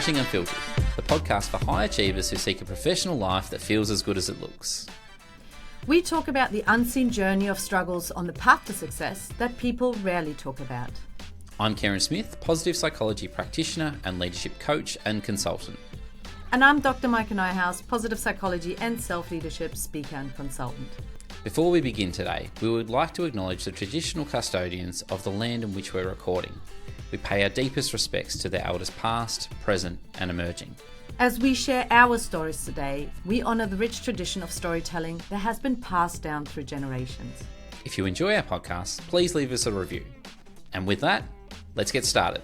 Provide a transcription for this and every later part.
Flourishing Unfiltered, the podcast for high achievers who seek a professional life that feels as good as it looks. We talk about the unseen journey of struggles on the path to success that people rarely talk about. I'm Karen Smith, positive psychology practitioner and leadership coach and consultant. And I'm Dr. Micah Nyhouse, positive psychology and self-leadership speaker and consultant. Before we begin today, we would like to acknowledge the traditional custodians of the land in which we're recording. We pay our deepest respects to their elders past, present and emerging. As we share our stories today, we honour the rich tradition of storytelling that has been passed down through generations. If you enjoy our podcast, please leave us a review. And with that, let's get started.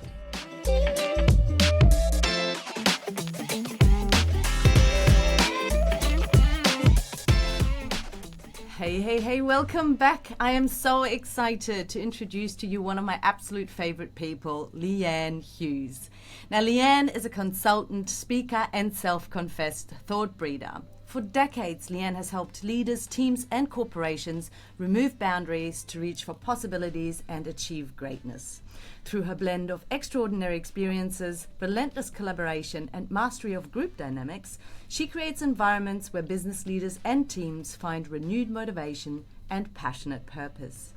Hey, welcome back. I am so excited to introduce to you one of my absolute favorite people, Leanne Hughes. Now, Leanne is a consultant, speaker, and self-confessed thought breeder. For decades, Leanne has helped leaders, teams, and corporations remove boundaries to reach for possibilities and achieve greatness. Through her blend of extraordinary experiences, relentless collaboration, and mastery of group dynamics, she creates environments where business leaders and teams find renewed motivation and passionate purpose.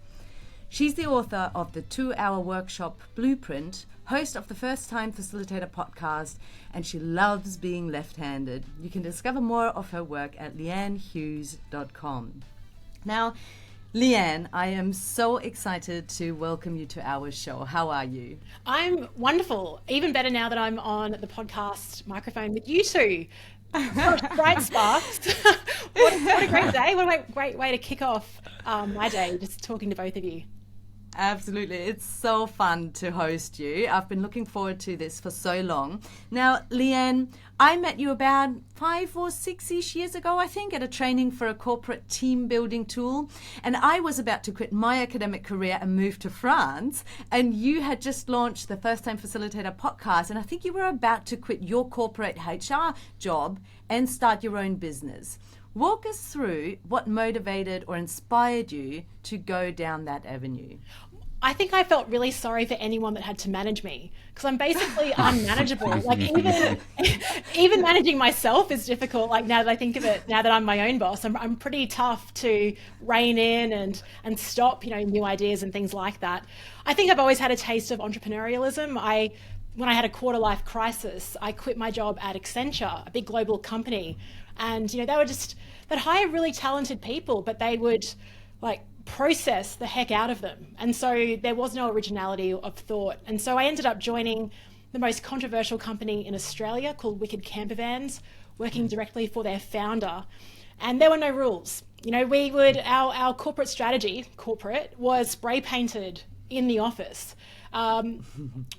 She's the author of the 2-hour workshop Blueprint, host of the First Time Facilitator podcast, and she loves being left-handed. You can discover more of her work at leannehughes.com. Now, Leanne, I am so excited to welcome you to our show. How are you? I'm wonderful. Even better now that I'm on the podcast microphone with you two. Bright sparks. What a great day. What a great way to kick off my day, just talking to both of you. Absolutely. It's so fun to host you. I've been looking forward to this for so long. Now, Leanne, I met you about 5 or 6-ish years ago, I think, at a training for a corporate team building tool. And I was about to quit my academic career and move to France. And you had just launched the First Time Facilitator podcast. And I think you were about to quit your corporate HR job and start your own business. Walk us through what motivated or inspired you to go down that avenue. I think I felt really sorry for anyone that had to manage me because I'm basically unmanageable. Like even managing myself is difficult. Like now that I think of it, now that I'm my own boss, I'm pretty tough to rein in and stop, new ideas and things like that. I think I've always had a taste of entrepreneurialism. When I had a quarter life crisis, I quit my job at Accenture, a big global company. And, they'd hire really talented people, but they would process the heck out of them. And so there was no originality of thought. And so I ended up joining the most controversial company in Australia called Wicked Campervans, working directly for their founder. And there were no rules. Our corporate strategy, was spray painted in the office.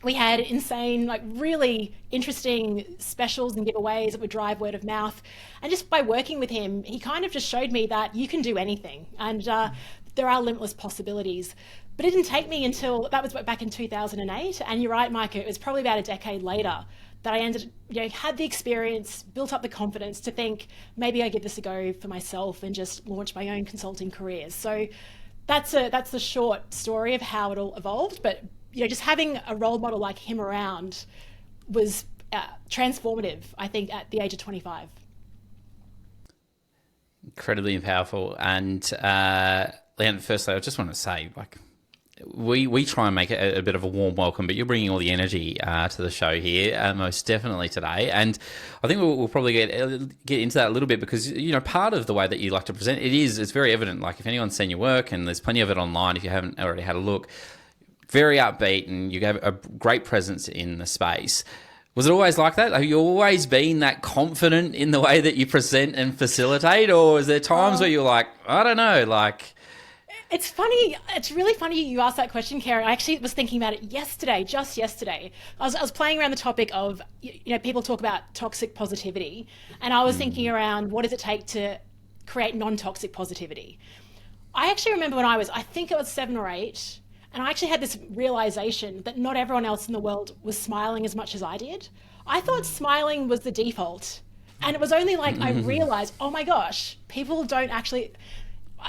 We had insane, really interesting specials and giveaways that would drive word of mouth. And just by working with him, he kind of just showed me that you can do anything and there are limitless possibilities. But it didn't take me until, that was back in 2008. And you're right, Micah, it was probably about a decade later that I had the experience, built up the confidence to think maybe I give this a go for myself and just launch my own consulting careers. So that's the short story of how it all evolved. But just having a role model like him around was transformative, I think, at the age of 25. Incredibly powerful. And Leanne, firstly, I just want to say, we try and make it a bit of a warm welcome, but you're bringing all the energy to the show here, most definitely today. And I think we'll probably get into that a little bit because, part of the way that you like to present, it's very evident. Like if anyone's seen your work, and there's plenty of it online if you haven't already had a look, very upbeat, and you have a great presence in the space. Was it always like that? Have you always been that confident in the way that you present and facilitate? Or is there times where you're like, I don't know, It's funny. It's really funny you asked that question, Karen. I actually was thinking about it just yesterday. I was playing around the topic of, people talk about toxic positivity. And I was thinking around what does it take to create non-toxic positivity? I actually remember when I think it was 7 or 8, and I actually had this realization that not everyone else in the world was smiling as much as I did. I thought smiling was the default. And it was only I realized, oh my gosh, people don't actually...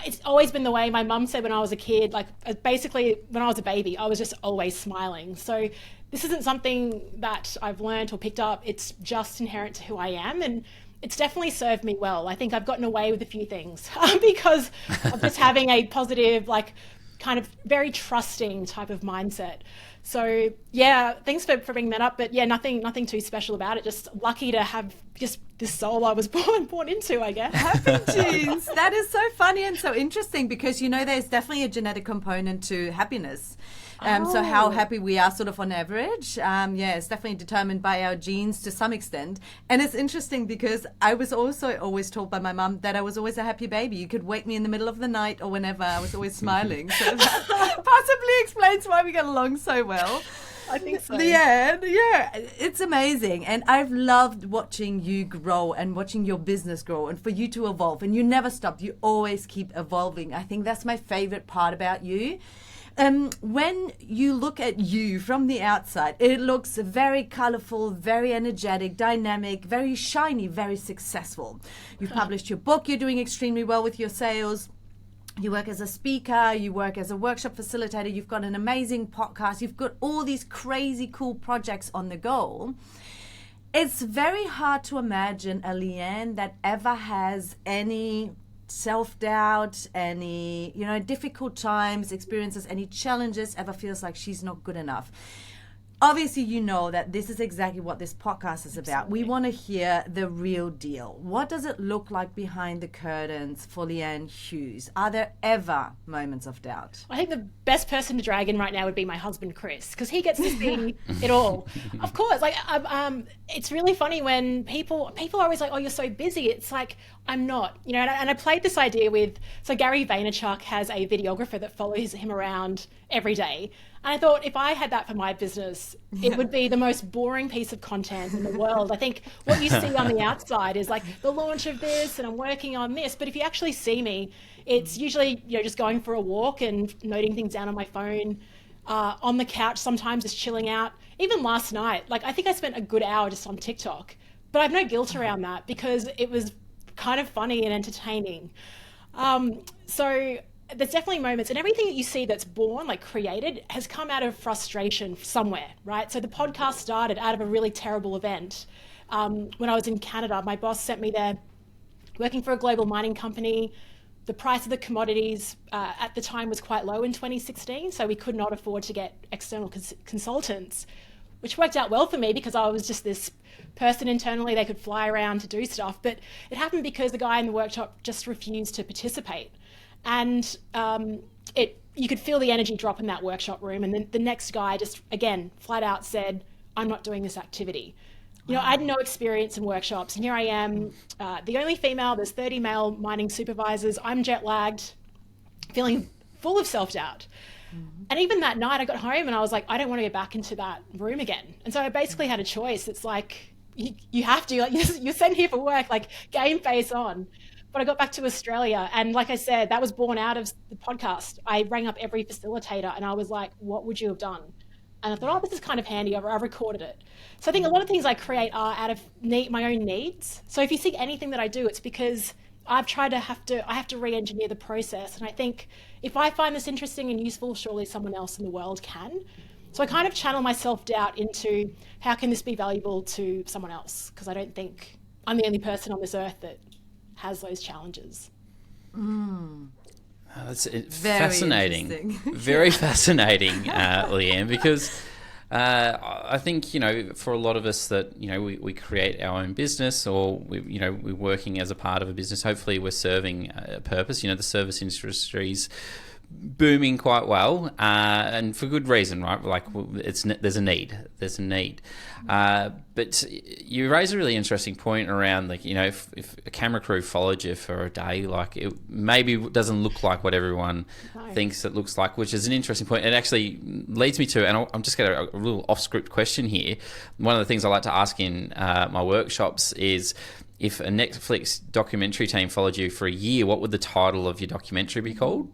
It's always been the way my mum said when I was a kid, basically when I was a baby, I was just always smiling. So this isn't something that I've learned or picked up. It's just inherent to who I am. And it's definitely served me well. I think I've gotten away with a few things because of just having a positive, like kind of very trusting type of mindset. So yeah, thanks for bringing that up. But yeah, nothing too special about it. Just lucky to have just this soul I was born into, I guess. Jeez, that is so funny and so interesting because, there's definitely a genetic component to happiness. So how happy we are sort of on average, it's definitely determined by our genes to some extent. And it's interesting because I was also always told by my mum that I was always a happy baby. You could wake me in the middle of the night or whenever, I was always smiling. So that possibly explains why we get along so well. I think so. Yeah, it's amazing. And I've loved watching you grow and watching your business grow and for you to evolve. And you never stop. You always keep evolving. I think that's my favorite part about you. When you look at you from the outside, it looks very colorful, very energetic, dynamic, very shiny, very successful. You've published your book. You're doing extremely well with your sales. You work as a speaker, you work as a workshop facilitator, you've got an amazing podcast, you've got all these crazy cool projects on the go. It's very hard to imagine a Leanne that ever has any self-doubt, any, difficult times, experiences, any challenges, ever feels like she's not good enough. Obviously, you know that this is exactly what this podcast is about. We want to hear the real deal. What does it look like behind the curtains for Leanne Hughes? Are there ever moments of doubt? I think the best person to drag in right now would be my husband, Chris, because he gets to see it all. Of course, it's really funny when people are always like, oh, you're so busy. It's like, I'm not, and I played this idea so Gary Vaynerchuk has a videographer that follows him around every day. And I thought if I had that for my business, it would be the most boring piece of content in the world. I think what you see on the outside is like the launch of this and I'm working on this. But if you actually see me, it's usually, just going for a walk and noting things down on my phone, on the couch, sometimes just chilling out. Even last night, I think I spent a good hour just on TikTok, but I have no guilt around that because it was kind of funny and entertaining. So there's definitely moments, and everything that you see that's born, created, has come out of frustration somewhere, right? So the podcast started out of a really terrible event. When I was in Canada, my boss sent me there working for a global mining company. The price of the commodities at the time was quite low in 2016, so we could not afford to get external consultants, which worked out well for me because I was just this person internally. They could fly around to do stuff, but it happened because the guy in the workshop just refused to participate. And you could feel the energy drop in that workshop room. And then the next guy just, again, flat out said, I'm not doing this activity. I had no experience in workshops. And here I am, the only female, there's 30 male mining supervisors. I'm jet lagged, feeling full of self-doubt. Mm-hmm. And even that night I got home and I was like, I don't want to go back into that room again. And so I basically had a choice. It's like, you have to, you're sent here for work, game face on. But I got back to Australia, and like I said, that was born out of the podcast. I rang up every facilitator and I was like, what would you have done? And I thought, oh, this is kind of handy. I recorded it. So I think a lot of things I create are out of my own needs. So if you see anything that I do, it's because I have to re-engineer the process. And I think if I find this interesting and useful, surely someone else in the world can. So I kind of channel my self-doubt into how can this be valuable to someone else? Because I don't think I'm the only person on this earth that has those challenges. That's fascinating. Very fascinating, Leanne, because I think, for a lot of us that, we create our own business or, we're working as a part of a business. Hopefully we're serving a purpose. The service industry's booming quite well, and for good reason, right? There's a need. But you raise a really interesting point around, if a camera crew followed you for a day, it maybe doesn't look like what everyone thinks it looks like, which is an interesting point. It actually leads me to, and I'm just going to a little off-script question here. One of the things I like to ask in my workshops is, if a Netflix documentary team followed you for a year, what would the title of your documentary be called?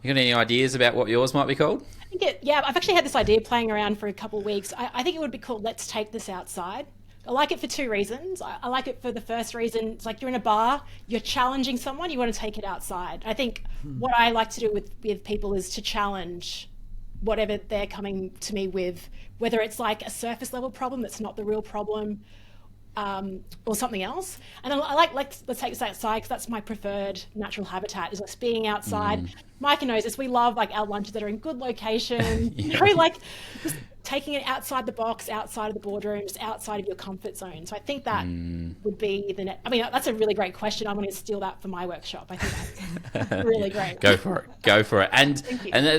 You got any ideas about what yours might be called? I think I've actually had this idea playing around for a couple of weeks. I think it would be called Let's Take This Outside. I like it for two reasons. I like it for the first reason, it's like you're in a bar, you're challenging someone, you want to take it outside. I think what I like to do with people is to challenge whatever they're coming to me with, whether it's like a surface level problem that's not the real problem, or something else. And then let's take this outside, because that's my preferred natural habitat, is just being outside. Micah knows this. We love like our lunches that are in good location, like just taking it outside the box, outside of the boardrooms, outside of your comfort zone. So I think that would be I mean, that's a really great question. I'm going to steal that for my workshop. I think that's really great. Go for it. And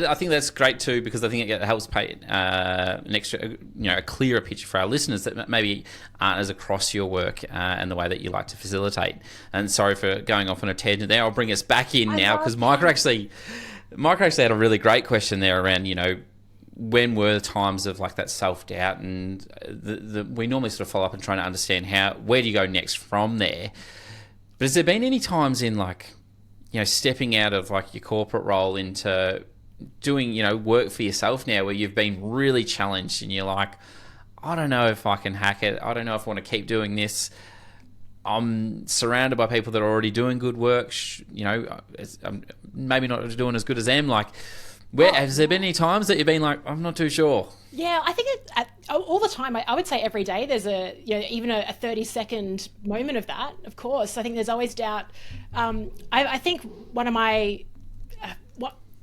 I think that's great too, because I think it helps paint an extra, a clearer picture for our listeners that maybe aren't as across your work and the way that you like to facilitate. And sorry for going off on a tangent there. I'll bring us back in now, because Micah actually had a really great question there around, when were times of like that self-doubt, and we normally sort of follow up and trying to understand where do you go next from there. But has there been any times in like, stepping out of like your corporate role into doing, work for yourself now, where you've been really challenged and you're like, I don't know if I can hack it. I don't know if I want to keep doing this. I'm surrounded by people that are already doing good work. I'm maybe not doing as good as them. Like, has there been any times that you've been like, I'm not too sure? Yeah, I think all the time. I would say every day there's even a 30-second moment of that. Of course, I think there's always doubt. I think one of my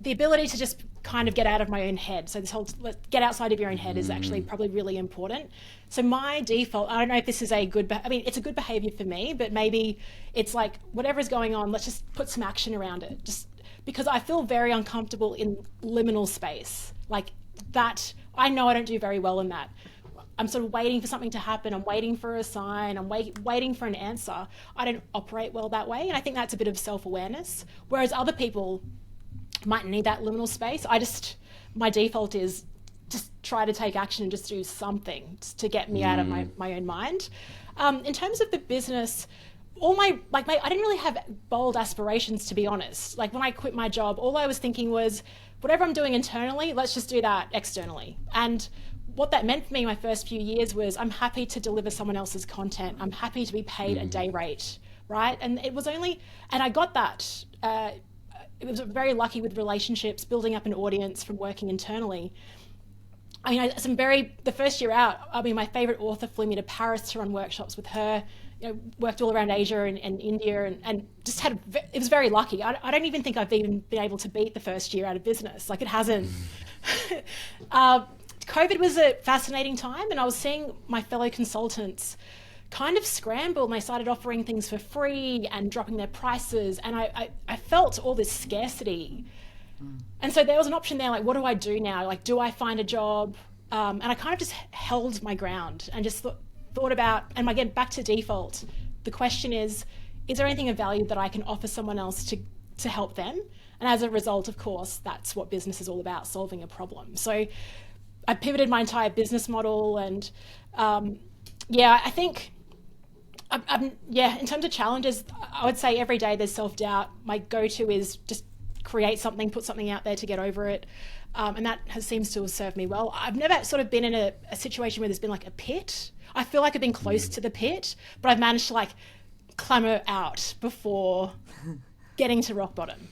the ability to just kind of get out of my own head. So this whole get outside of your own head is actually probably really important. So my default, I don't know if this is it's a good behavior for me, but maybe it's like whatever is going on, let's just put some action around it. Just because I feel very uncomfortable in liminal space. Like that, I know I don't do very well in that. I'm sort of waiting for something to happen. I'm waiting for a sign. I'm waiting for an answer. I don't operate well that way. And I think that's a bit of self-awareness. Whereas other people might need that liminal space. My default is just try to take action and just do something to get me out of my own mind. In terms of the business, I didn't really have bold aspirations, to be honest. Like when I quit my job, all I was thinking was, whatever I'm doing internally, let's just do that externally. And what that meant for me my first few years was, I'm happy to deliver someone else's content. I'm happy to be paid a day rate, right? And I got that. It was very lucky with relationships, building up an audience from working internally. I mean, the first year out, my favorite author flew me to Paris to run workshops with her, worked all around Asia and India and just it was very lucky. I don't even think I've even been able to beat the first year out of business. Like it hasn't. COVID was a fascinating time, and I was seeing my fellow consultants kind of scramble, and they started offering things for free and dropping their prices, and I felt all this scarcity. And so there was an option there, like, what do I do now? Like, do I find a job? And I kind of just held my ground and just thought about, and again, back to default, the question is there anything of value that I can offer someone else to help them? And as a result, of course, that's what business is all about, solving a problem. So I pivoted my entire business model, and I think in terms of challenges, I would say every day there's self-doubt. My go-to is just create something, put something out there to get over it. And that seems to have served me well. I've never sort of been in a situation where there's been like a pit. I feel like I've been close to the pit, but I've managed to like clamber out before getting to rock bottom.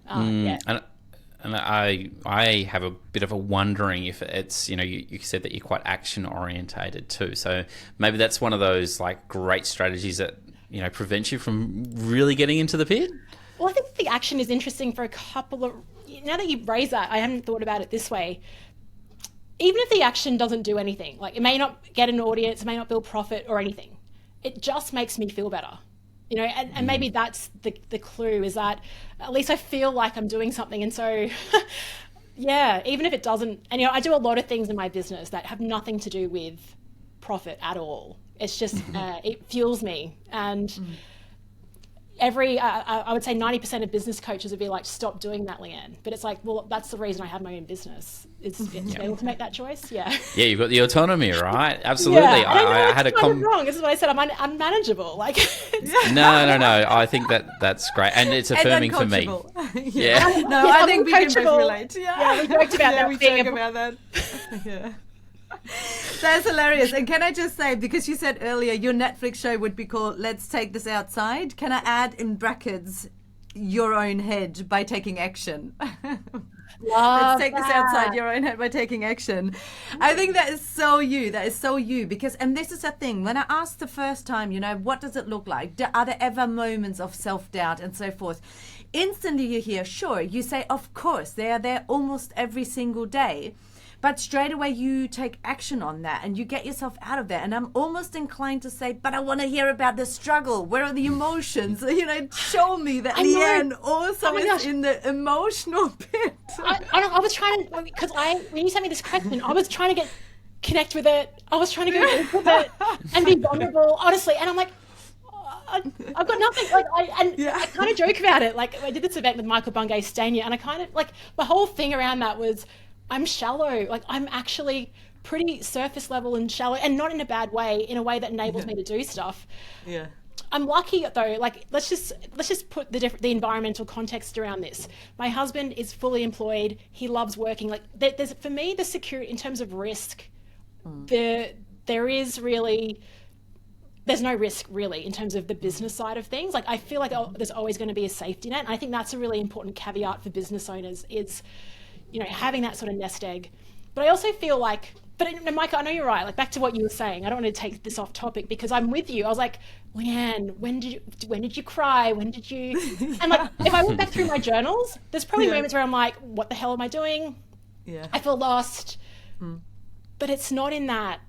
And I have a bit of a wondering if it's, you said that you're quite action orientated too. So maybe that's one of those like great strategies that, prevents you from really getting into the pit. Well, I think the action is interesting for a couple of, now that you raise that, I hadn't thought about it this way. Even if the action doesn't do anything, like it may not get an audience, it may not build profit or anything, it just makes me feel better. And maybe that's the clue, is that at least I feel like I'm doing something. And so, even if it doesn't, and I do a lot of things in my business that have nothing to do with profit at all. It's just, it fuels me. And I would say 90% of business coaches would be like, stop doing that, Leanne. But it's like, well, that's the reason I have my own business. It's able to make that choice. Yeah. Yeah, you've got the autonomy, right? Absolutely. I had a wrong. This is what I said. I'm unmanageable. Like. No. I think that's great, and it's affirming for me. Yeah. No, I think we can both relate. Yeah, we joked about that. We joke about that. Yeah. That's hilarious. And can I just say, because you said earlier your Netflix show would be called Let's Take This Outside, can I add in brackets your own head by taking action? Love Let's take this that. outside your own head by taking action. I think that is so you. That is so you. Because, and this is the thing, when I asked the first time, you know, what does it look like? Are there ever moments of self-doubt and so forth? Instantly you hear, sure. You say, of course, they are there almost every single day. But straight away you take action on that and you get yourself out of there. And I'm almost inclined to say, but I want to hear about the struggle. Where are the emotions? You know, show me that Leanne also is in the emotional pit. I was trying to, because when you sent me this question, I was trying to connect with it. I was trying to go deep with it and be vulnerable, honestly. And I'm like, I've got nothing. I kind of joke about it. Like, I did this event with Michael Bungay Stania, and I kind of, like, the whole thing around that was, I'm shallow. Like, I'm actually pretty surface level and shallow, and not in a bad way, in a way that enables me to do stuff. Yeah. I'm lucky though. Like, let's just put the environmental context around this. My husband is fully employed. He loves working. Like, there's, for me, the security in terms of risk, there is really, there's no risk really in terms of the business side of things. Like, I feel like there's always going to be a safety net. And I think that's a really important caveat for business owners is, you know, having that sort of nest egg. But I also feel like, Micah, I know you're right. Like, back to what you were saying, I don't want to take this off topic because I'm with you. I was like, Leanne, when did you cry? When did you? And like, if I look back through my journals, there's probably moments where I'm like, what the hell am I doing? Yeah. I feel lost. But it's not in that.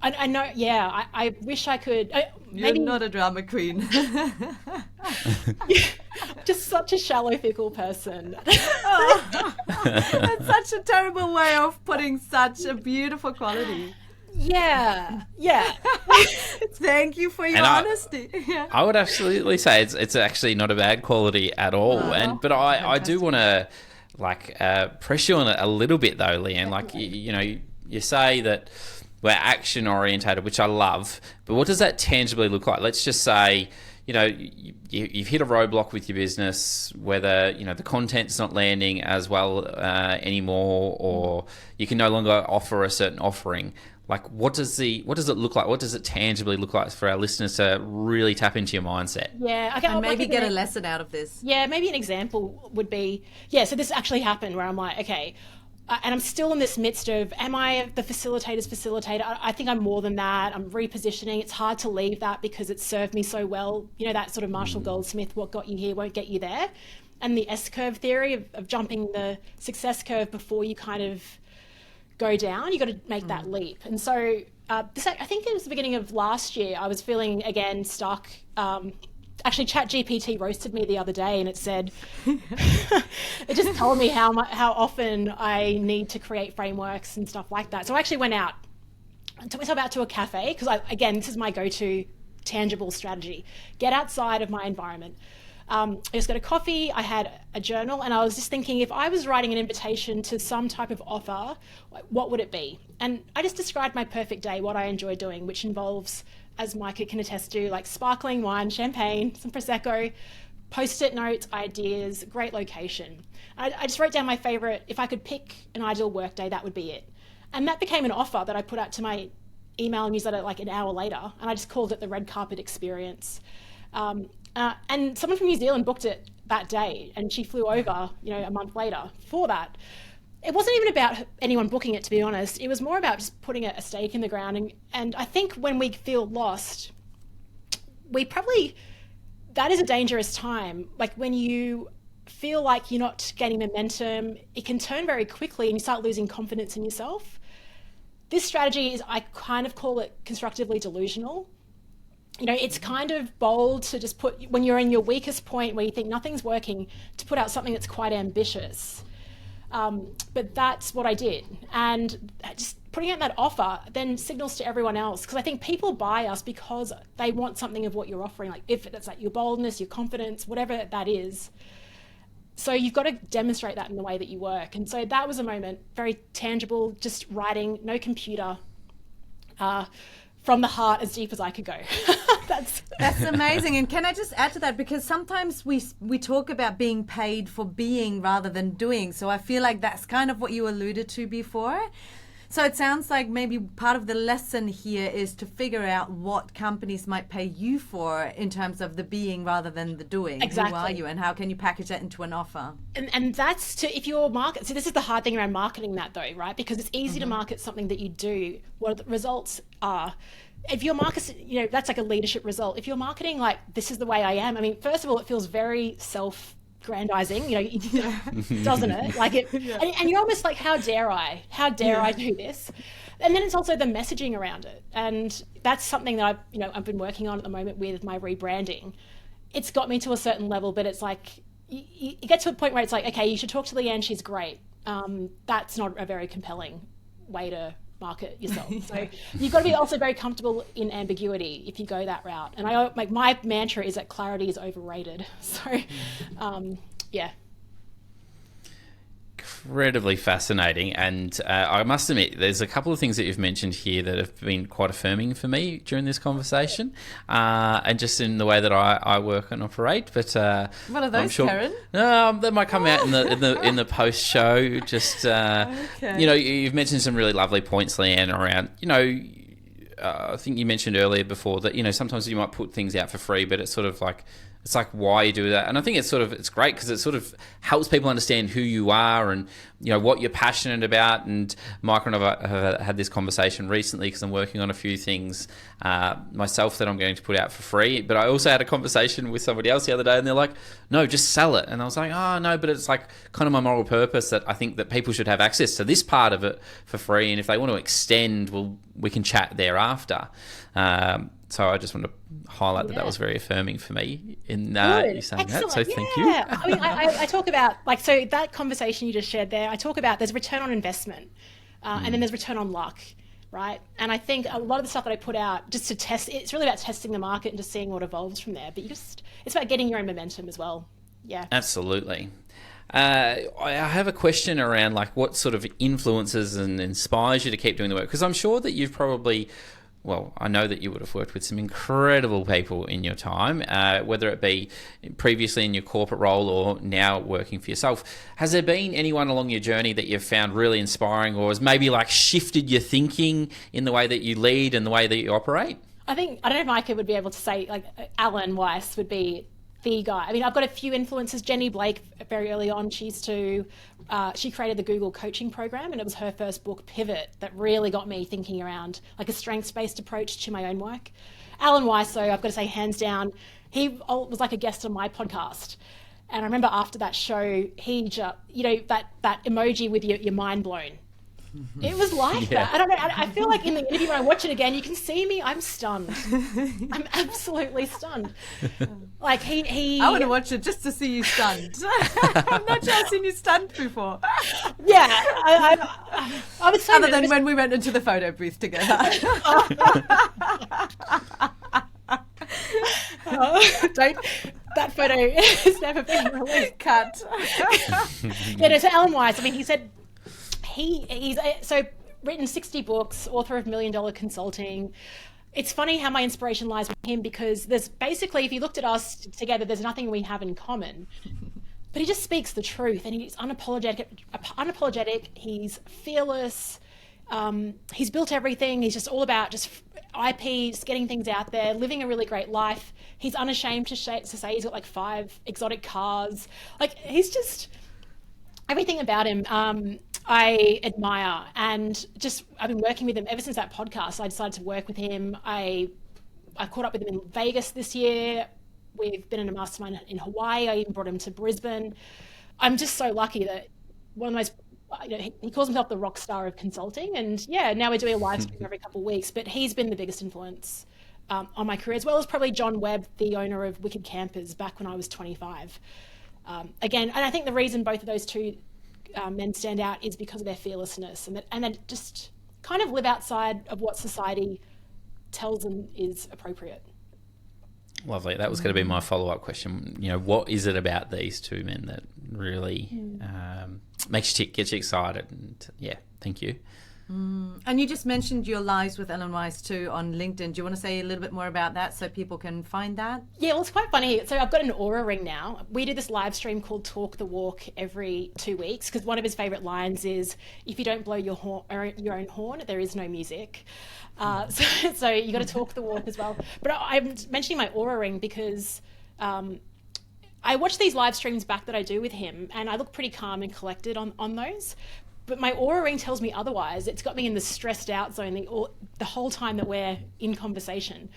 I know. Yeah. I wish I could. You're not a drama queen. Just such a shallow, fickle person. That's such a terrible way of putting such a beautiful quality. Yeah. Thank you for your honesty. I would absolutely say it's actually not a bad quality at all. But I do want to press you on it a little bit though, Leanne. Like, you know, you say that we're action orientated, which I love, but what does that tangibly look like? Let's just say, you know, you've hit a roadblock with your business, whether, you know, the content's not landing as well anymore, or you can no longer offer a certain offering. Like, what does it look like? What does it tangibly look like for our listeners to really tap into your mindset? Yeah, okay, and maybe get a lesson out of this. Yeah, maybe an example would be, so this actually happened where I'm like, okay, and I'm still in this midst of, am I the facilitator's facilitator? I think I'm more than that. I'm repositioning. It's hard to leave that because it's served me so well. You know, that sort of Marshall Goldsmith, what got you here won't get you there. And the S-curve theory of jumping the success curve before you kind of go down, you got to make that leap. And so I think it was the beginning of last year, I was feeling, again, stuck. Actually, ChatGPT roasted me the other day, and it said, it just told me how often I need to create frameworks and stuff like that. So I actually went out and took myself out to a cafe because, again, this is my go-to tangible strategy. Get outside of my environment. I just got a coffee, I had a journal, and I was just thinking, if I was writing an invitation to some type of offer, what would it be? And I just described my perfect day, what I enjoy doing, which involves, as Micah can attest to, like sparkling wine, champagne, some Prosecco, Post-it notes, ideas, great location. I just wrote down my favorite, if I could pick an ideal work day, that would be it. And that became an offer that I put out to my email newsletter like an hour later, and I just called it the Red Carpet Experience. And someone from New Zealand booked it that day, and she flew over, you know, a month later for that. It wasn't even about anyone booking it, to be honest. It was more about just putting a stake in the ground. And I think when we feel lost, that is a dangerous time. Like, when you feel like you're not gaining momentum, it can turn very quickly and you start losing confidence in yourself. This strategy I kind of call it constructively delusional. You know, it's kind of bold to just put, when you're in your weakest point where you think nothing's working, to put out something that's quite ambitious. But that's what I did. And just putting out that offer then signals to everyone else, because I think people buy us because they want something of what you're offering, like if that's like your boldness, your confidence, whatever that is. So you've got to demonstrate that in the way that you work. And so that was a moment, very tangible, just writing, no computer, from the heart, as deep as I could go. That's amazing. And can I just add to that, because sometimes we talk about being paid for being rather than doing. So I feel like that's kind of what you alluded to before. So it sounds like maybe part of the lesson here is to figure out what companies might pay you for in terms of the being rather than the doing. Exactly. Who are you and how can you package that into an offer? And that's if you're market. So this is the hard thing around marketing that though, right? Because it's easy to market something that you do. What the results are. If your market, that's like a leadership result. If you're marketing like this is the way I am. I mean, first of all, it feels very self-grandizing, doesn't it? Like it, and you're almost like, how dare I do this? And then it's also the messaging around it, and that's something that I've been working on at the moment with my rebranding. It's got me to a certain level, but it's like you get to a point where it's like, okay, you should talk to Leanne. She's great. That's not a very compelling way to market yourself. So you've got to be also very comfortable in ambiguity if you go that route. And my mantra is that clarity is overrated. So yeah. Incredibly fascinating, and I must admit there's a couple of things that you've mentioned here that have been quite affirming for me during this conversation, and just in the way that I work and operate. But what are those, Karen? That might come out in the post show. Just okay. You've mentioned some really lovely points, Leanne, around I think you mentioned earlier before that sometimes you might put things out for free, but it's sort of like why you do that. And I think it's great because it sort of helps people understand who you are and what you're passionate about. And Michael and I have had this conversation recently because I'm working on a few things myself that I'm going to put out for free. But I also had a conversation with somebody else the other day, and they're like, "No, just sell it." And I was like, "Oh no," but it's like kind of my moral purpose that I think that people should have access to this part of it for free, and if they want to extend, well, we can chat thereafter. So I just want to highlight that was very affirming for me in you saying Excellent. that. So thank you. I mean, I talk about so that conversation you just shared there. I talk about there's return on investment, and then there's return on luck, right? And I think a lot of the stuff that I put out just to test, it's really about testing the market and just seeing what evolves from there. But it's about getting your own momentum as well. Yeah, absolutely. I have a question around what sort of influences and inspires you to keep doing the work, because I'm sure that you've probably. Well, I know that you would have worked with some incredible people in your time, whether it be previously in your corporate role or now working for yourself. Has there been anyone along your journey that you've found really inspiring, or has maybe shifted your thinking in the way that you lead and the way that you operate? I don't know if Micah would be able to say, Alan Weiss would be the guy. I mean, I've got a few influences. Jenny Blake, very early on, she created the Google coaching program, and it was her first book, Pivot, that really got me thinking around a strengths-based approach to my own work. Alan Weiss, though, I've got to say, hands down, he was like a guest on my podcast. And I remember after that show, he just, that emoji with your mind blown. It was like that. I don't know. I feel like in the interview when I watch it again, you can see me. I'm stunned. I'm absolutely stunned. He. I want to watch it just to see you stunned. I'm not sure I've seen you stunned before. Yeah, I would say. Other than when we went into the photo booth together. That photo has never been released. Cut. So Alan Weiss. I mean, he said. He's written 60 books, author of $1 Million Consulting. It's funny how my inspiration lies with him, because there's basically, if you looked at us together, there's nothing we have in common. But he just speaks the truth, and he's unapologetic. He's fearless. He's built everything. He's just all about just IP, just getting things out there, living a really great life. He's unashamed to say he's got 5 exotic cars. He's just everything about him. I admire, and I've been working with him ever since that podcast. I decided to work with him. I caught up with him in Vegas this year. We've been in a mastermind in Hawaii. I even brought him to Brisbane. I'm just so lucky that one of the most, he calls himself the rock star of consulting. And now we're doing a live stream every couple of weeks, but he's been the biggest influence on my career, as well as probably John Webb, the owner of Wicked Campers, back when I was 25. Again, and I think the reason both of those two men stand out is because of their fearlessness and then just kind of live outside of what society tells them is appropriate. Lovely. That was going to be my follow-up question. What is it about these two men that really makes you tick, gets you excited? And thank you. And you just mentioned your lives with Ellen Weiss too on LinkedIn. Do you want to say a little bit more about that so people can find that? Yeah, well, it's quite funny. So I've got an Aura ring now. We do this live stream called Talk the Walk every 2 weeks because one of his favorite lines is, if you don't blow your own horn, there is no music. So you got to talk the walk as well. But I'm mentioning my Aura ring because I watch these live streams back that I do with him, and I look pretty calm and collected on those. But my Aura ring tells me otherwise. It's got me in the stressed out zone the whole time that we're in conversation.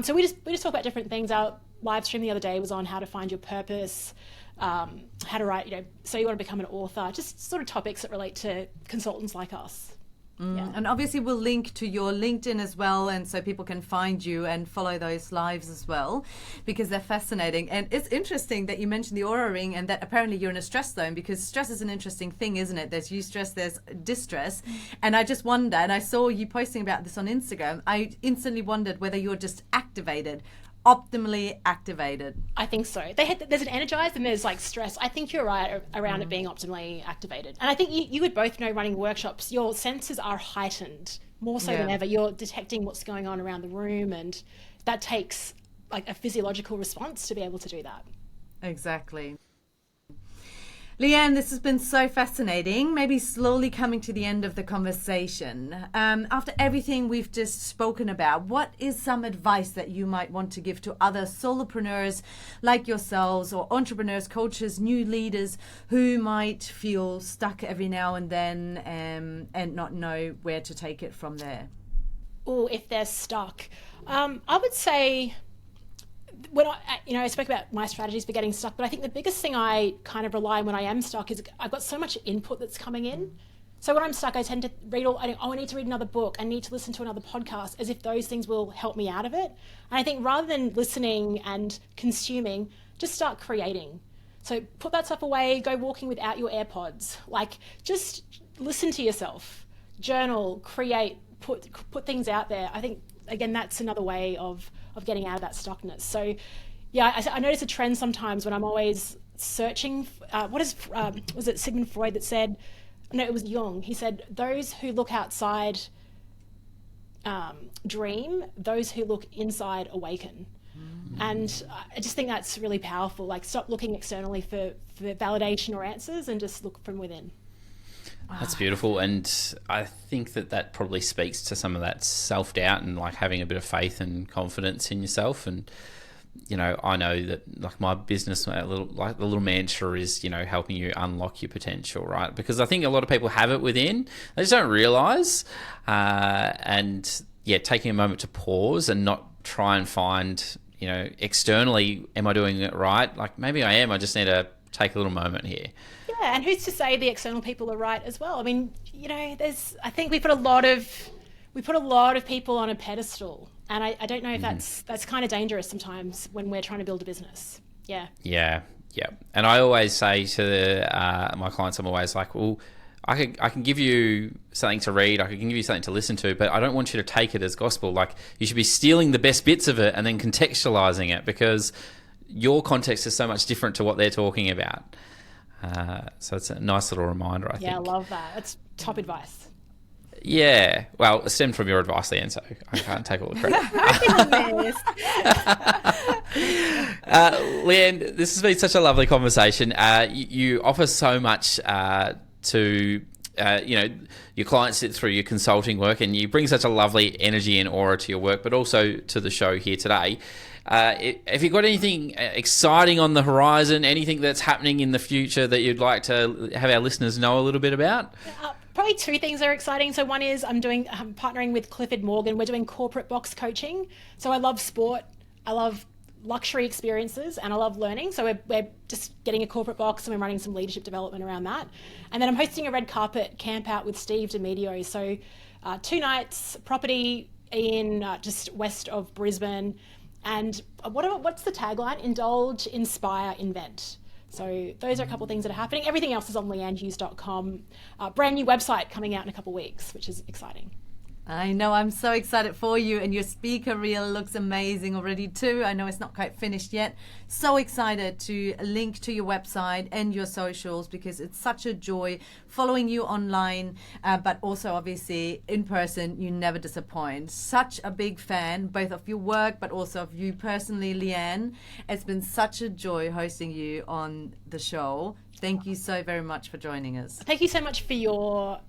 So we just talk about different things. Our live stream the other day was on how to find your purpose, how to write, so you want to become an author, just sort of topics that relate to consultants like us. Yeah. And obviously we'll link to your LinkedIn as well, and so people can find you and follow those lives as well, because they're fascinating. And it's interesting that you mentioned the Aura ring and that apparently you're in a stress zone, because stress is an interesting thing, isn't it? There's eustress, there's distress. And I just wonder, and I saw you posting about this on Instagram, I instantly wondered whether you're just optimally activated. I think so. There's an energized and there's like stress. I think you're right around it being optimally activated. And I think you would both know, running workshops, your senses are heightened more so than ever. You're detecting what's going on around the room, and that takes like a physiological response to be able to do that. Exactly. Leanne, this has been so fascinating. Maybe slowly coming to the end of the conversation. After everything we've just spoken about, what is some advice that you might want to give to other solopreneurs like yourselves, or entrepreneurs, coaches, new leaders who might feel stuck every now and then and not know where to take it from there? Oh, if they're stuck. I would say, when I spoke about my strategies for getting stuck, but I think the biggest thing I kind of rely on when I am stuck is I've got so much input that's coming in. So when I'm stuck, I tend to read I need to read another book, I need to listen to another podcast, as if those things will help me out of it. And I think rather than listening and consuming, just start creating. So put that stuff away, go walking without your AirPods. Like, just listen to yourself, journal, create, put things out there. I think, again, that's another way of getting out of that stuckness. So yeah, I notice a trend sometimes when I'm always searching. Was it Sigmund Freud that said, no, it was Jung. He said, those who look outside dream, those who look inside awaken. And I just think that's really powerful. Like, stop looking externally for validation or answers and just look from within. That's beautiful, and I think that probably speaks to some of that self-doubt and like having a bit of faith and confidence in yourself. And I know that like my business, the little mantra is helping you unlock your potential, right? Because I think a lot of people have it within, they just don't realize. And yeah, taking a moment to pause and not try and find externally, am I doing it right? Like, maybe I am. I just need to take a little moment here. Yeah, and who's to say the external people are right as well? I mean, I think we put a lot of people on a pedestal, and I don't know if that's kind of dangerous sometimes when we're trying to build a business. Yeah. Yeah. And I always say to my clients, I'm always like, well, I can give you something to read, I can give you something to listen to, but I don't want you to take it as gospel. Like, you should be stealing the best bits of it and then contextualizing it, because your context is so much different to what they're talking about. So it's a nice little reminder, I think. Yeah, I love that. That's top advice. Yeah. Well, it stemmed from your advice, Leanne, so I can't take all the credit. Leanne, this has been such a lovely conversation. You offer so much to your clients through your consulting work, and you bring such a lovely energy and aura to your work, but also to the show here today. Have you got anything exciting on the horizon, anything that's happening in the future that you'd like to have our listeners know a little bit about? Probably two things are exciting. So one is I'm partnering with Clifford Morgan. We're doing corporate box coaching. So I love sport, I love luxury experiences, and I love learning. So we're just getting a corporate box, and we're running some leadership development around that. And then I'm hosting a red carpet camp out with Steve DeMedio. So 2 nights, property in just west of Brisbane. And what's the tagline? Indulge, inspire, invent. So those are a couple of things that are happening. Everything else is on leannehughes.com. Brand new website coming out in a couple of weeks, which is exciting. I know, I'm so excited for you, and your speaker reel looks amazing already too. I know it's not quite finished yet. So excited to link to your website and your socials, because it's such a joy following you online, but also obviously in person. You never disappoint. Such a big fan, both of your work but also of you personally, Leanne. It's been such a joy hosting you on the show. Thank you so very much for joining us. Thank you so much for your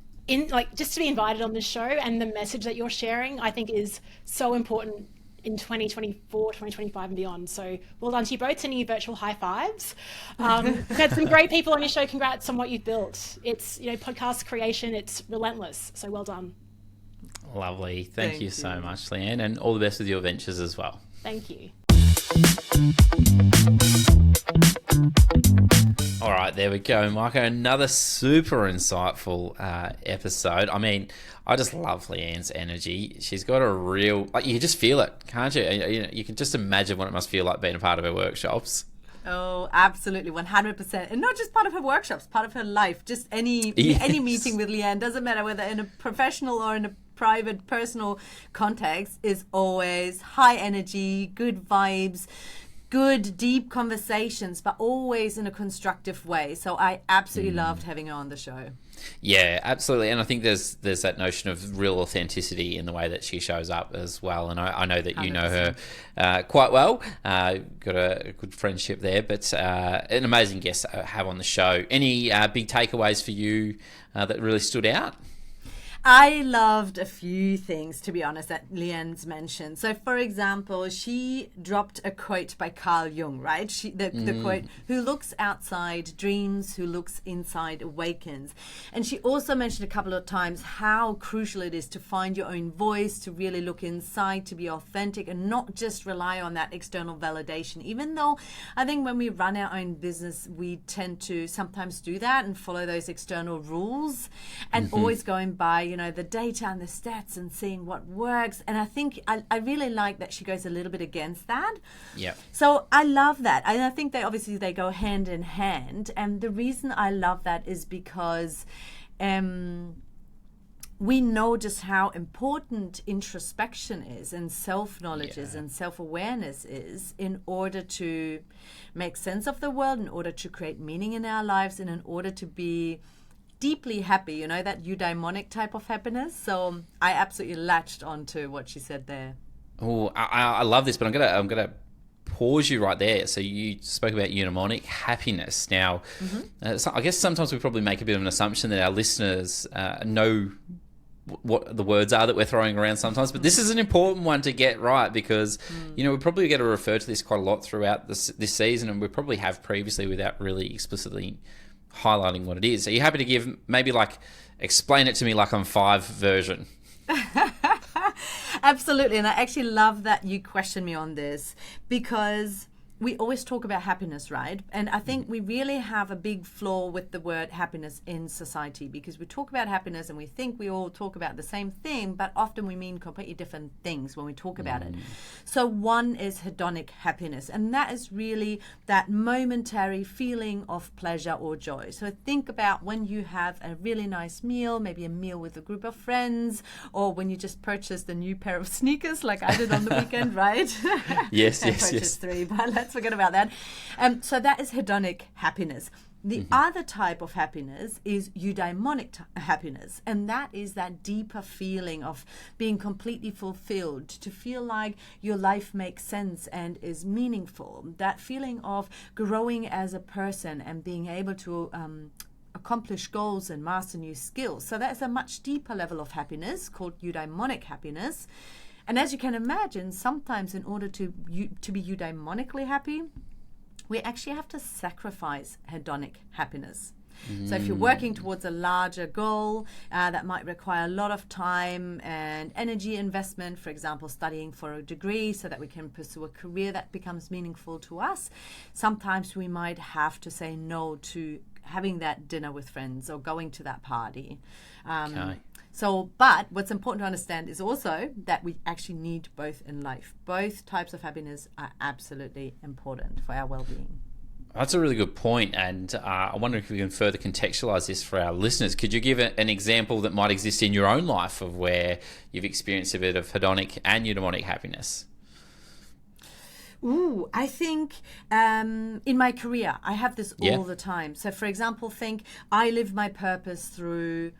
just to be invited on this show, and the message that you're sharing, I think, is so important in 2024, 2025 and beyond. So well done to you both, sending you virtual high fives. We've had some great people on your show. Congrats on what you've built. It's, podcast creation, it's relentless. So well done. Lovely. Thank you so much, Leanne, and all the best with your ventures as well. Thank you. All right, there we go, Michael. Another super insightful episode. I mean, I just love Leanne's energy. She's got a real, you just feel it, can't you? You can just imagine what it must feel like being a part of her workshops. Oh, absolutely, 100%. And not just part of her workshops, part of her life. Just any meeting with Leanne, doesn't matter whether in a professional or in a private, personal context, is always high energy, good vibes, good, deep conversations, but always in a constructive way. So I absolutely loved having her on the show. Yeah, absolutely. And I think there's that notion of real authenticity in the way that she shows up as well. And I know that you 100%. Know her quite well. Got a good friendship there, but an amazing guest to have on the show. Any big takeaways for you that really stood out? I loved a few things, to be honest, that Leanne's mentioned. So, for example, she dropped a quote by Carl Jung, right? The quote, "Who looks outside dreams, who looks inside awakens." And she also mentioned a couple of times how crucial it is to find your own voice, to really look inside, to be authentic, and not just rely on that external validation. Even though I think when we run our own business, we tend to sometimes do that and follow those external rules, and always going by, the data and the stats and seeing what works. And I think I really like that she goes a little bit against that. Yeah. So I love that. And I think they go hand in hand. And the reason I love that is because we know just how important introspection is, and self-knowledge is, and self-awareness is, in order to make sense of the world, in order to create meaning in our lives, and in order to be deeply happy, that eudaimonic type of happiness. So I absolutely latched onto what she said there. Oh, I love this, but I'm gonna pause you right there. So you spoke about eudaimonic happiness. Now, so I guess sometimes we probably make a bit of an assumption that our listeners know what the words are that we're throwing around sometimes, but this is an important one to get right, because we probably get to refer to this quite a lot throughout this season, and we probably have previously without really explicitly highlighting what it is. Are you happy to give maybe explain it to me like I'm 5 version? Absolutely. And I actually love that you question me on this, because we always talk about happiness, right? And I think we really have a big flaw with the word happiness in society, because we talk about happiness and we think we all talk about the same thing, but often we mean completely different things when we talk about it. So one is hedonic happiness, and that is really that momentary feeling of pleasure or joy. So think about when you have a really nice meal, maybe a meal with a group of friends, or when you just purchased a new pair of sneakers like I did on the weekend, right? Yes. I purchased 3, but let's forget about that. So that is hedonic happiness. The other type of happiness is eudaimonic happiness, and that is that deeper feeling of being completely fulfilled, to feel like your life makes sense and is meaningful, that feeling of growing as a person and being able to accomplish goals and master new skills. So that's a much deeper level of happiness called eudaimonic happiness. And as you can imagine, sometimes in order to be eudaimonically happy, we actually have to sacrifice hedonic happiness. So if you're working towards a larger goal that might require a lot of time and energy investment, for example, studying for a degree so that we can pursue a career that becomes meaningful to us, sometimes we might have to say no to having that dinner with friends or going to that party. But what's important to understand is also that we actually need both in life. Both types of happiness are absolutely important for our well-being. That's a really good point, and I wonder if we can further contextualize this for our listeners. Could you give an example that might exist in your own life of where you've experienced a bit of hedonic and eudaimonic happiness? Ooh, I think in my career, I have this all the time. So, for example, I live my purpose through,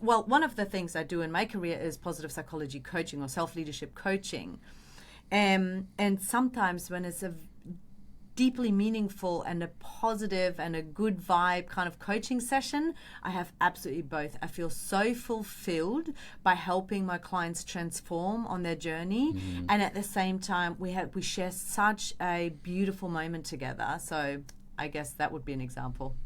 well, one of the things I do in my career is positive psychology coaching or self-leadership coaching. And sometimes when it's a deeply meaningful and a positive and a good vibe kind of coaching session, I have absolutely both. I feel so fulfilled by helping my clients transform on their journey, and at the same time we share such a beautiful moment together. So I guess that would be an example.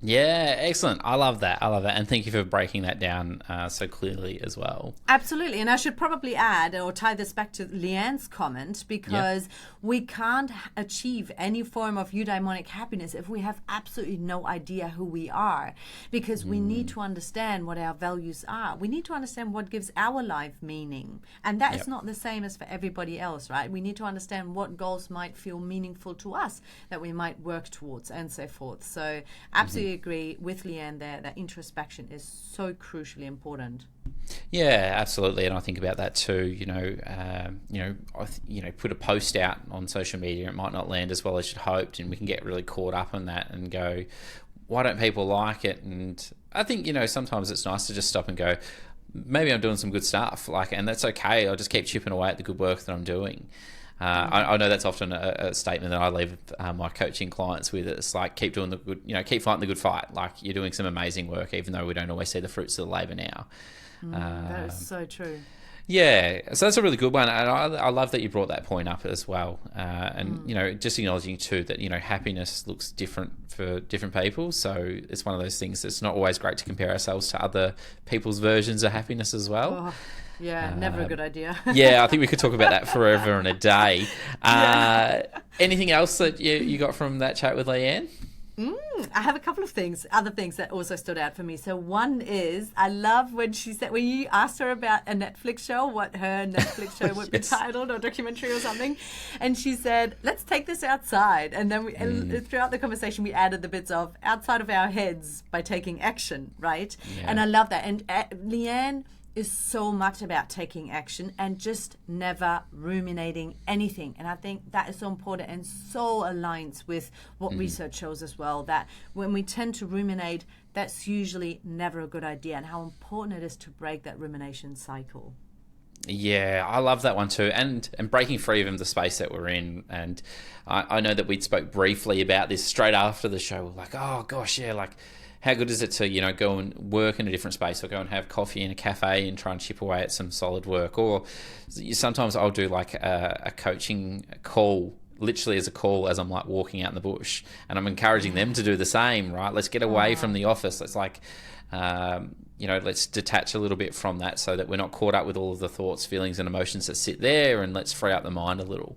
Yeah, excellent. I love that. And thank you for breaking that down so clearly as well. Absolutely. And I should probably add or tie this back to Leanne's comment, because we can't achieve any form of eudaimonic happiness if we have absolutely no idea who we are, because we need to understand what our values are. We need to understand what gives our life meaning. And that is not the same as for everybody else, right? We need to understand what goals might feel meaningful to us that we might work towards and so forth. So absolutely agree with Leanne there that introspection is so crucially important. Yeah, absolutely, and I think about that too. Put a post out on social media, it might not land as well as you'd hoped, and we can get really caught up in that and go, why don't people like it? And I think sometimes it's nice to just stop and go, maybe I'm doing some good stuff, and that's okay. I'll just keep chipping away at the good work that I'm doing. I know that's often a statement that I leave my coaching clients with. It's like, keep doing the good, keep fighting the good fight. Like, you're doing some amazing work, even though we don't always see the fruits of the labour now. That is so true. Yeah, so that's a really good one, and I love that you brought that point up as well. Just acknowledging too that happiness looks different for different people. So it's one of those things that's not always great to compare ourselves to other people's versions of happiness as well. Oh. Yeah, never a good idea. Yeah, I think we could talk about that forever and a day. Anything else that you got from that chat with Leanne? I have a couple of other things that also stood out for me. So one is, I love when you asked her about a Netflix show, what her Netflix show would be titled, or documentary or something. And she said, let's take this outside. And then and throughout the conversation, we added the bits of outside of our heads by taking action, right? Yeah. And I love that. And Leanne is so much about taking action and just never ruminating anything. And I think that is so important and so aligns with what research shows as well, that when we tend to ruminate, that's usually never a good idea, and how important it is to break that rumination cycle. Yeah, I love that one too, and breaking free from the space that we're in. And I know that we spoke briefly about this straight after the show. We're like, oh gosh, yeah, how good is it to, go and work in a different space, or go and have coffee in a cafe and try and chip away at some solid work? Or sometimes I'll do a coaching call, literally as a call, as I'm walking out in the bush, and I'm encouraging them to do the same, right? Let's get away from the office. Let's let's detach a little bit from that so that we're not caught up with all of the thoughts, feelings and emotions that sit there, and let's free up the mind a little.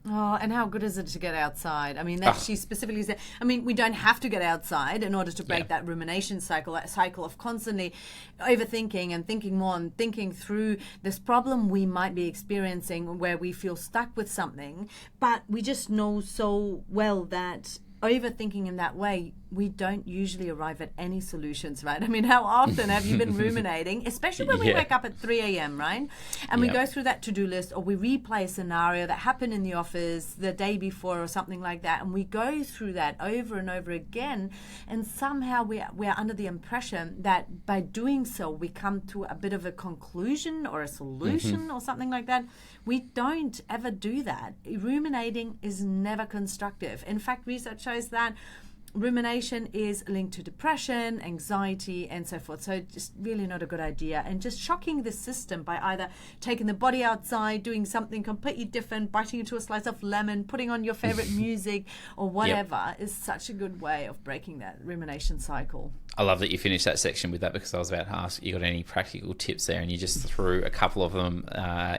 Oh, and how good is it to get outside? I mean, that she specifically said, we don't have to get outside in order to break that rumination cycle, that cycle of constantly overthinking and thinking more and thinking through this problem we might be experiencing where we feel stuck with something. But we just know so well that overthinking in that way, we don't usually arrive at any solutions, right? How often have you been ruminating, especially when we wake up at 3 a.m., right? And we go through that to-do list, or we replay a scenario that happened in the office the day before or something like that, and we go through that over and over again, and somehow we are under the impression that by doing so, we come to a bit of a conclusion or a solution or something like that. We don't ever do that. Ruminating is never constructive. In fact, research shows that rumination is linked to depression, anxiety, and so forth. So just really not a good idea. And just shocking the system by either taking the body outside, doing something completely different, biting into a slice of lemon, putting on your favorite music or whatever is such a good way of breaking that rumination cycle. I love that you finished that section with that, because I was about to ask, you got any practical tips there, and you just threw a couple of them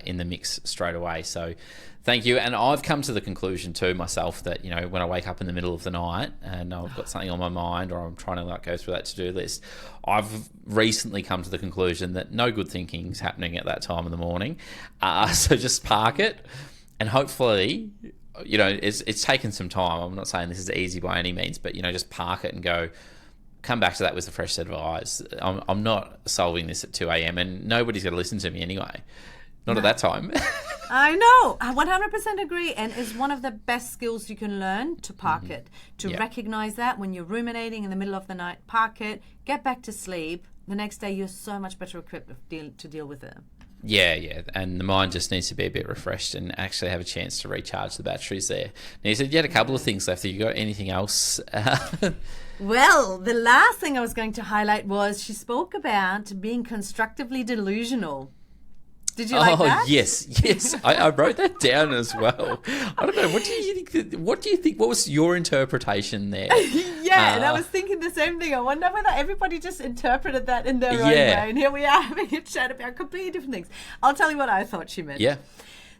in the mix straight away. So thank you. And I've come to the conclusion too myself that, when I wake up in the middle of the night and I've got something on my mind, or I'm trying to go through that to-do list, I've recently come to the conclusion that no good thinking is happening at that time in the morning. So just park it, and hopefully it's taken some time. I'm not saying this is easy by any means, but, just park it and come back to that with a fresh set of eyes. I'm not solving this at 2 a.m. and nobody's going to listen to me anyway. Not at that time. I know. I 100% agree. And it's one of the best skills you can learn to park it, to recognize that when you're ruminating in the middle of the night, park it, get back to sleep. The next day, you're so much better equipped to deal with it. Yeah. And the mind just needs to be a bit refreshed and actually have a chance to recharge the batteries there. Now, you said you had a couple of things left. Have you got anything else? Well, the last thing I was going to highlight was she spoke about being constructively delusional. Did you like that? Yes. I wrote that down as well. I don't know. What do you think? What was your interpretation there? And I was thinking the same thing. I wonder whether everybody just interpreted that in their own way. And here we are having a chat about completely different things. I'll tell you what I thought she meant. Yeah.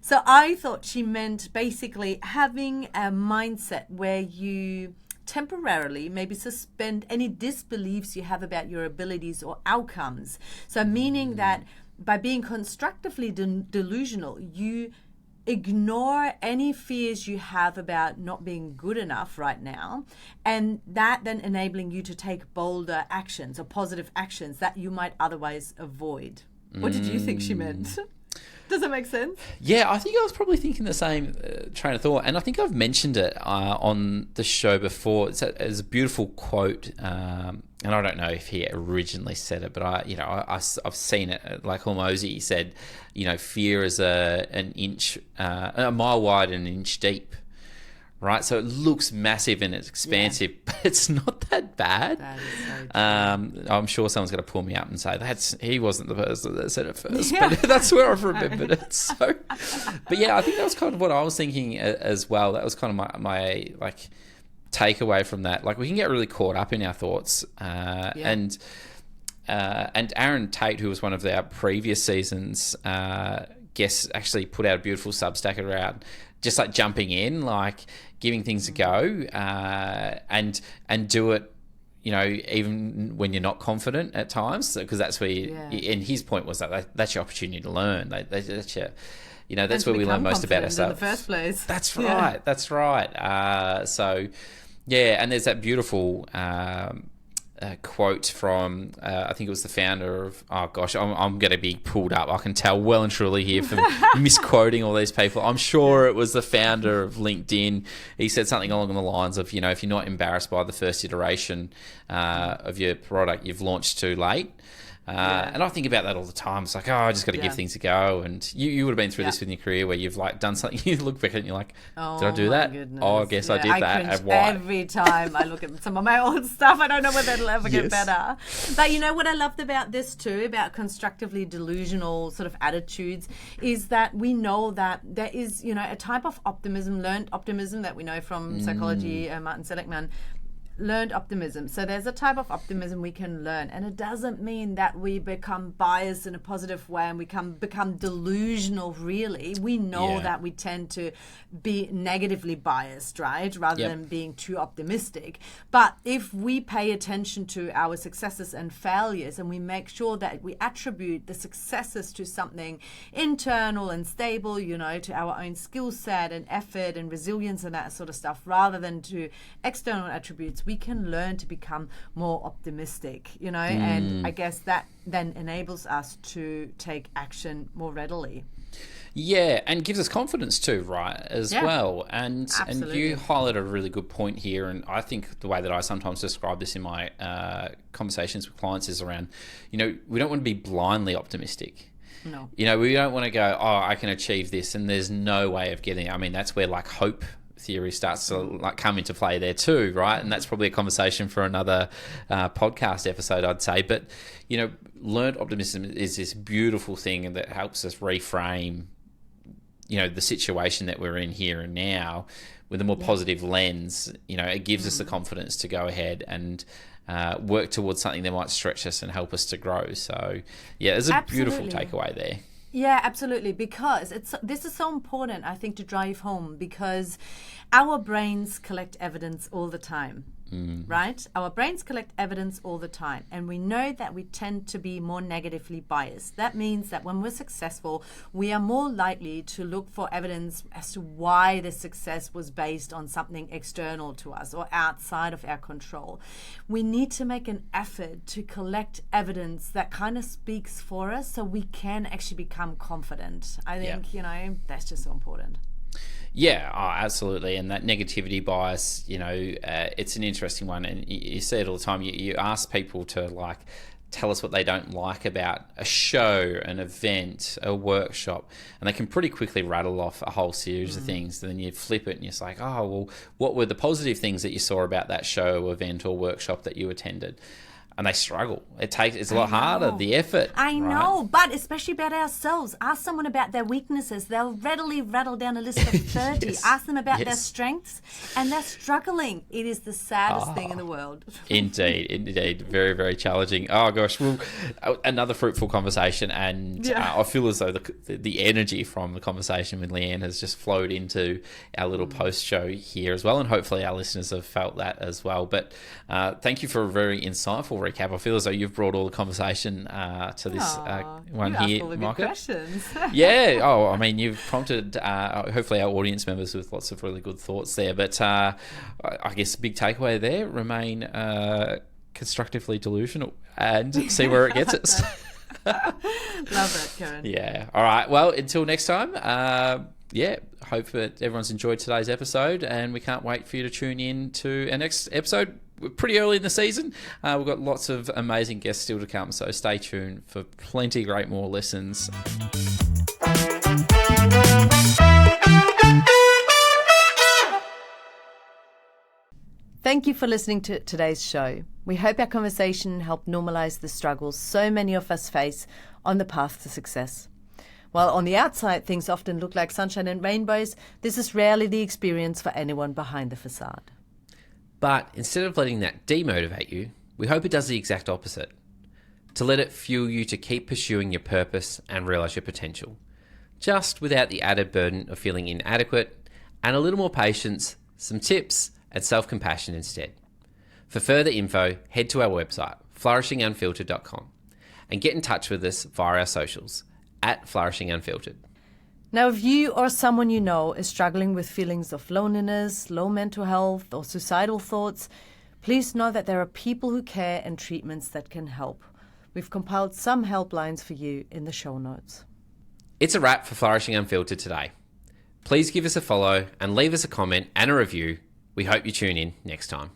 So I thought she meant basically having a mindset where you temporarily maybe suspend any disbeliefs you have about your abilities or outcomes. So meaning that by being constructively delusional, you ignore any fears you have about not being good enough right now, and that then enabling you to take bolder actions or positive actions that you might otherwise avoid. What did you think she meant? Does that make sense? Yeah, I think I was probably thinking the same train of thought, and I think I've mentioned it on the show before. It's a beautiful quote, and I don't know if he originally said it, but I've seen it. Like Hormozy said, fear is a mile wide and an inch deep. Right, so it looks massive and it's expansive, but it's not that bad. That is so true. I'm sure someone's going to pull me up and say he wasn't the person that said it first, but that's where I've remembered it. So, but yeah, I think that was kind of what I was thinking as well. That was kind of my like takeaway from that. Like we can get really caught up in our thoughts, and Aaron Tate, who was one of our previous seasons guests, actually put out a beautiful Substack around just like jumping in, like giving things a go, and do it, even when you're not confident at times, because that's where and his point was that's your opportunity to learn. That's your, that's where we learn most about ourselves in the first place. That's right. That's right. So and there's that beautiful quote from I think it was the founder of I'm going to be pulled up, I can tell well and truly here from misquoting all these people. I'm sure it was the founder of LinkedIn. He said something along the lines of, if you're not embarrassed by the first iteration of your product, you've launched too late. And I think about that all the time. It's like, I just got to give things a go. And you would have been through this in your career where you've like done something, you look back and you're like, did I do that? Goodness. Oh, I guess I did that. And why? Every time I look at some of my old stuff, I don't know whether it'll ever get better. But what I loved about this too, about constructively delusional sort of attitudes, is that we know that there is, a type of optimism, learned optimism that we know from psychology, Martin Seligman, learned optimism. So there's a type of optimism we can learn, and it doesn't mean that we become biased in a positive way and we become delusional. Really, we know that we tend to be negatively biased, right, rather than being too optimistic. But if we pay attention to our successes and failures, and we make sure that we attribute the successes to something internal and stable, to our own skill set and effort and resilience and that sort of stuff, rather than to external attributes, we can learn to become more optimistic, and I guess that then enables us to take action more readily. Yeah, and gives us confidence too, right, as well. And Absolutely. you highlight a really good point here, and I think the way that I sometimes describe this in my conversations with clients is around, we don't want to be blindly optimistic. No. We don't want to go, I can achieve this, and there's no way of getting it. I mean, that's where like hope theory starts to like come into play there too, right? And that's probably a conversation for another podcast episode, I'd say. But learned optimism is this beautiful thing that helps us reframe the situation that we're in here and now with a more positive lens. It gives us the confidence to go ahead and work towards something that might stretch us and help us to grow. So there's a beautiful takeaway there. Yeah, absolutely. Because this is so important, I think, to drive home, because our brains collect evidence all the time. right? Our brains collect evidence all the time, and we know that we tend to be more negatively biased. That means that when we're successful, we are more likely to look for evidence as to why the success was based on something external to us or outside of our control. We need to make an effort to collect evidence that kind of speaks for us so we can actually become confident. I think, that's just so important. Yeah, absolutely. And that negativity bias, it's an interesting one. And you see it all the time. You ask people to tell us what they don't like about a show, an event, a workshop, and they can pretty quickly rattle off a whole series of things. And then you flip it and you're like, oh, well, what were the positive things that you saw about that show, event, or workshop that you attended? And they struggle. It's a lot harder, the effort. I know, but especially about ourselves. Ask someone about their weaknesses. They'll readily rattle down a list of 30. Yes. Ask them about their strengths, and they're struggling. It is the saddest thing in the world. Indeed. Very, very challenging. Oh, gosh. Well, another fruitful conversation, and I feel as though the energy from the conversation with Leanne has just flowed into our little post-show here as well, and hopefully our listeners have felt that as well. But thank you for a very insightful recap. I feel as though you've brought all the conversation to this one here, Micah. Questions. Yeah. Oh, I mean, you've prompted hopefully our audience members with lots of really good thoughts there. But I guess the big takeaway there: remain constructively delusional and see where it gets us. Love it, Karen. Yeah. All right. Well, until next time. Hope that everyone's enjoyed today's episode, and we can't wait for you to tune in to our next episode. We're pretty early in the season. We've got lots of amazing guests still to come, so stay tuned for plenty great more lessons. Thank you for listening to today's show. We hope our conversation helped normalize the struggles so many of us face on the path to success. While on the outside things often look like sunshine and rainbows, this is rarely the experience for anyone behind the facade. But instead of letting that demotivate you, we hope it does the exact opposite. To let it fuel you to keep pursuing your purpose and realise your potential. Just without the added burden of feeling inadequate, and a little more patience, some tips, and self-compassion instead. For further info, head to our website, flourishingunfiltered.com, and get in touch with us via our socials, @flourishingunfiltered. Now, if you or someone you know is struggling with feelings of loneliness, low mental health, or suicidal thoughts, please know that there are people who care and treatments that can help. We've compiled some helplines for you in the show notes. It's a wrap for Flourishing Unfiltered today. Please give us a follow and leave us a comment and a review. We hope you tune in next time.